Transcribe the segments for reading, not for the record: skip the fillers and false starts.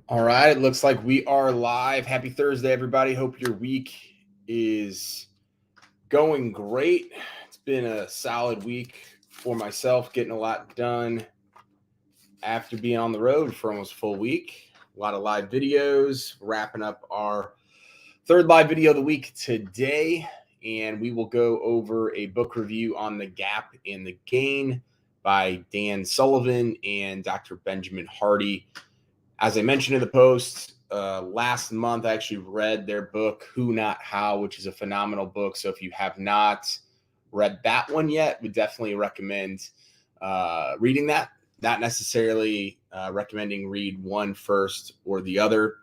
All right, it looks like we are live. Happy Thursday, everybody. Hope your week is going great. It's been a solid week for myself, getting a lot done after being on the road for almost a full week. A lot of live videos, wrapping up our third live video of the week today, and we will go over a book review on The Gap and the Gain by Dan Sullivan and Dr. Benjamin Hardy. As I mentioned in the post, last month I actually read their book, Who Not How, which is a phenomenal book. So if you have not read that one yet, would definitely recommend reading that. Not necessarily recommending read one first or the other,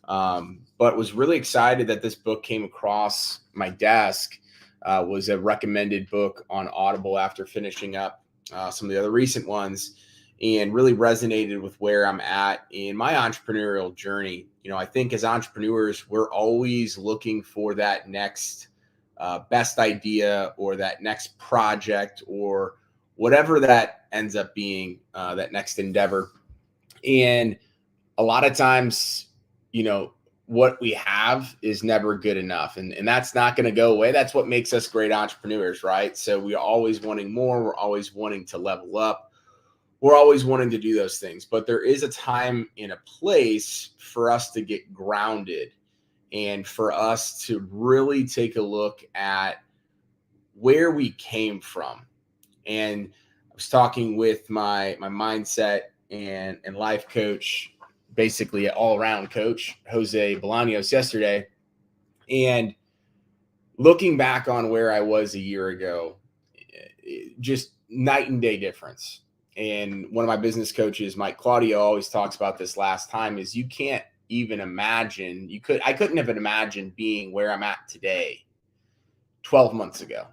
but was really excited that this book came across my desk. Was a recommended book on Audible after finishing up some of the other recent ones, and really resonated with where I'm at in my entrepreneurial journey. I think as entrepreneurs, we're always looking for that next best idea or that next project or whatever that ends up being, that next endeavor. And a lot of times, what we have is never good enough. And that's not going to go away. That's what makes us great entrepreneurs, right? So we're always wanting more. We're always wanting to level up. We're always wanting to do those things, but there is a time and a place for us to get grounded and for us to really take a look at where we came from. And I was talking with my mindset and life coach, basically an all-around coach, Jose Bolaños, yesterday, and looking back on where I was a year ago, just night and day difference. And one of my business coaches, Mike Claudio, always talks about this last time is you can't even imagine, I couldn't have imagined being where I'm at today 12 months ago.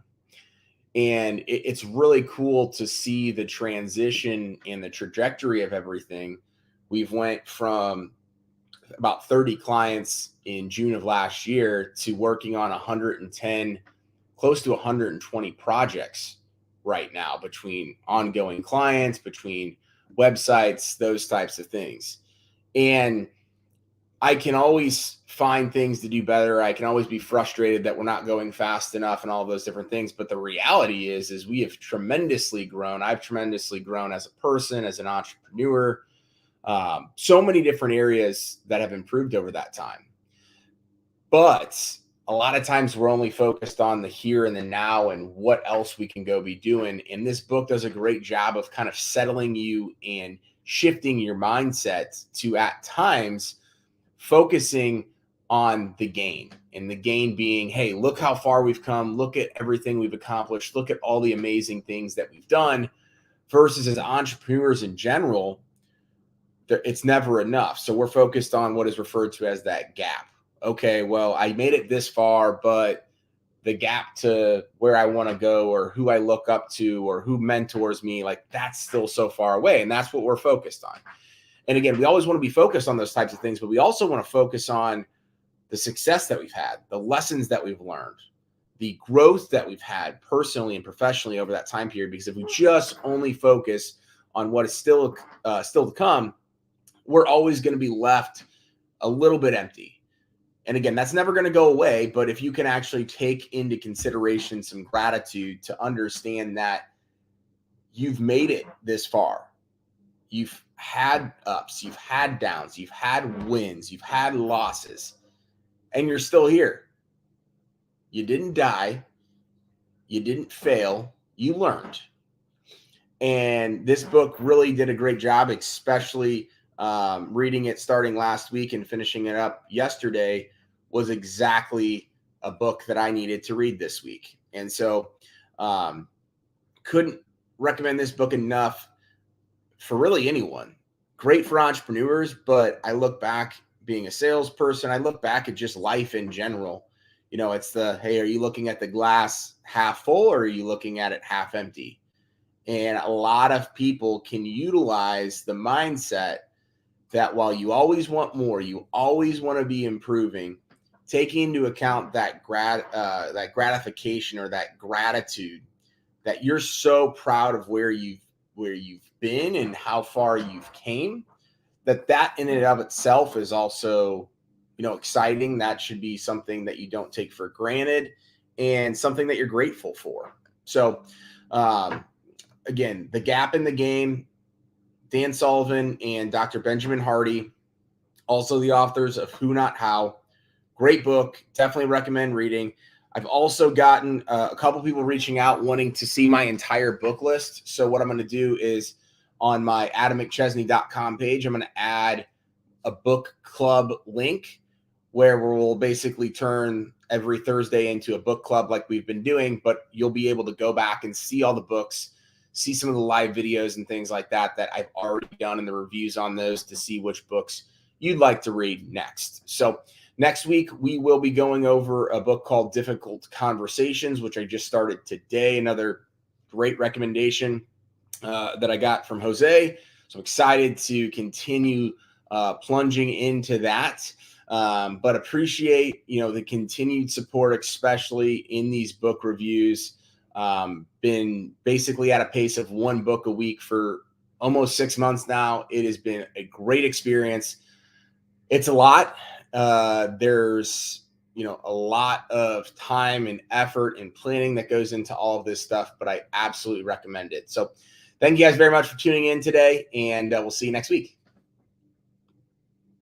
And it's really cool to see the transition and the trajectory of everything. We've went from about 30 clients in June of last year to working on 110, close to 120 projects right now, between ongoing clients, between websites, those types of things. And I can always find things to do better. I can always be frustrated that we're not going fast enough and all those different things. But the reality is we have tremendously grown. I've tremendously grown as a person, as an entrepreneur. So many different areas that have improved over that time. But a lot of times we're only focused on the here and the now and what else we can go be doing. And this book does a great job of kind of settling you and shifting your mindset to, at times, focusing on the gain, and the gain being, hey, look how far we've come. Look at everything we've accomplished. Look at all the amazing things that we've done, versus as entrepreneurs in general, it's never enough. So we're focused on what is referred to as that gap. Okay, well, I made it this far, but the gap to where I want to go, or who I look up to, or who mentors me, like that's still so far away. And that's what we're focused on. And again, we always want to be focused on those types of things, but we also want to focus on the success that we've had, the lessons that we've learned, the growth that we've had personally and professionally over that time period. Because if we just only focus on what is still to come, we're always going to be left a little bit empty. And again, that's never going to go away. But if you can actually take into consideration some gratitude to understand that you've made it this far, you've had ups, you've had downs, you've had wins, you've had losses, and you're still here. You didn't die. You didn't fail. You learned. And this book really did a great job, especially reading it starting last week and finishing it up yesterday was exactly a book that I needed to read this week. And so couldn't recommend this book enough for really anyone. Great for entrepreneurs, but I look back being a salesperson, I look back at just life in general. It's hey, are you looking at the glass half full, or are you looking at it half empty? And a lot of people can utilize the mindset that while you always want more, you always want to be improving, taking into account that gratification or that gratitude, that you're so proud of where you've been and how far you've came, that in and of itself is also, exciting. That should be something that you don't take for granted and something that you're grateful for. So, again, The Gap in the Game, Dan Sullivan and Dr. Benjamin Hardy, also the authors of Who Not How. Great book. Definitely recommend reading. I've also gotten a couple people reaching out wanting to see my entire book list. So what I'm going to do is on my AdamMcChesney.com page, I'm going to add a book club link where we'll basically turn every Thursday into a book club like we've been doing, but you'll be able to go back and see all the books, see some of the live videos and things like that I've already done and the reviews on those to see which books you'd like to read next. So next week, we will be going over a book called Difficult Conversations, which I just started today. Another great recommendation that I got from Jose. So I'm excited to continue plunging into that. But appreciate, the continued support, especially in these book reviews. Been basically at a pace of one book a week for almost 6 months now. It has been a great experience. It's a lot. There's, a lot of time and effort and planning that goes into all of this stuff, but I absolutely recommend it. So thank you guys very much for tuning in today, and we'll see you next week.